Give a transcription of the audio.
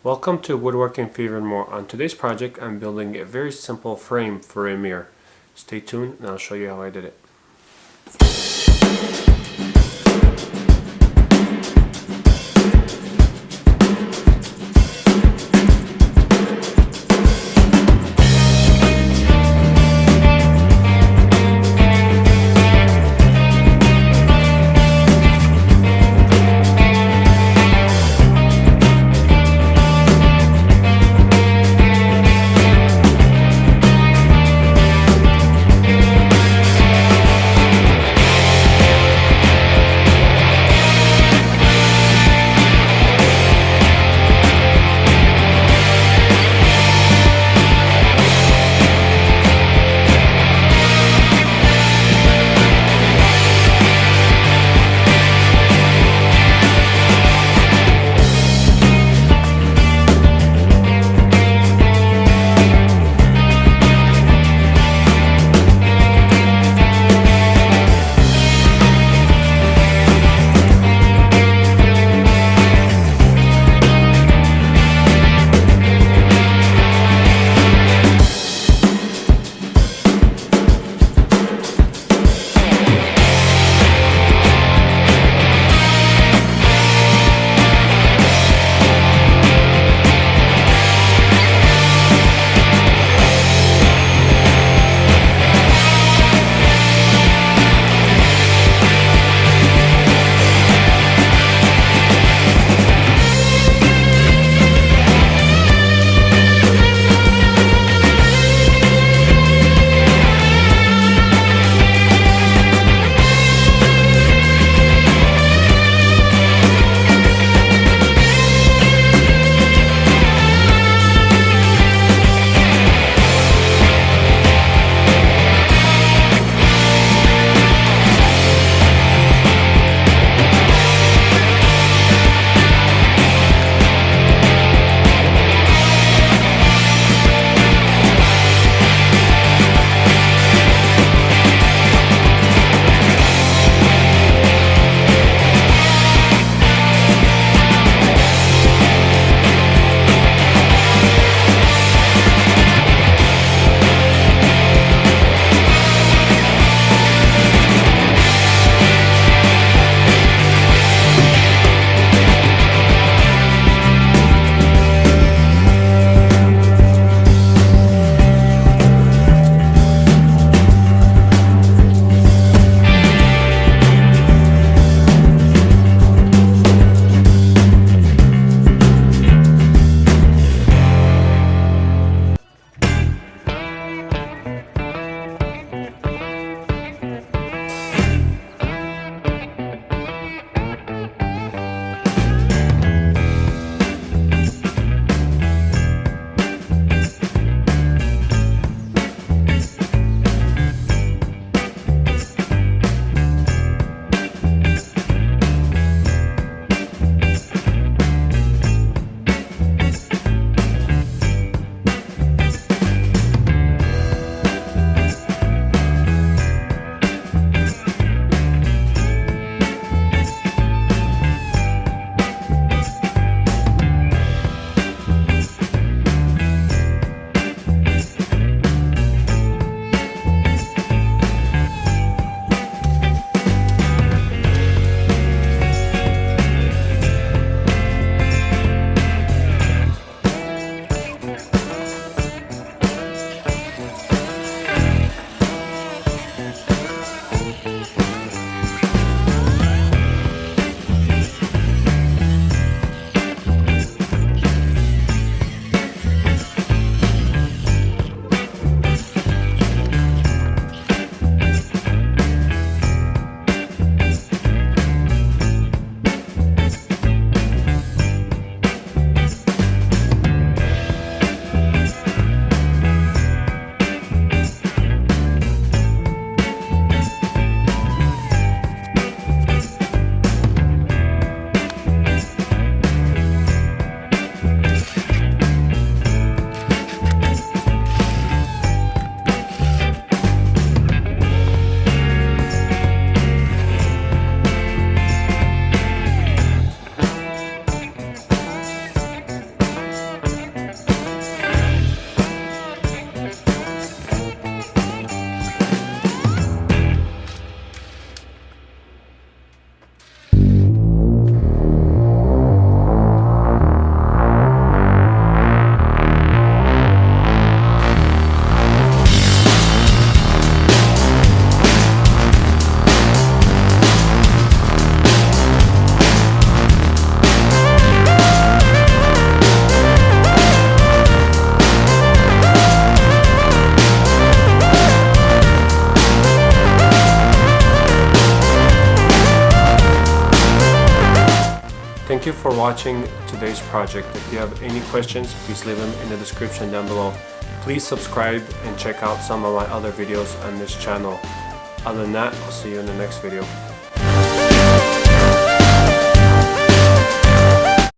Welcome to Woodworking Fever and More. On today's project, I'm building a very simple frame for a mirror. Stay tuned and I'll show you how I did it. for watching today's project. If you have any questions, please leave them in the description down below. Please subscribe and check out some of my other videos on this channel. Other than that, I'll see you in the next video.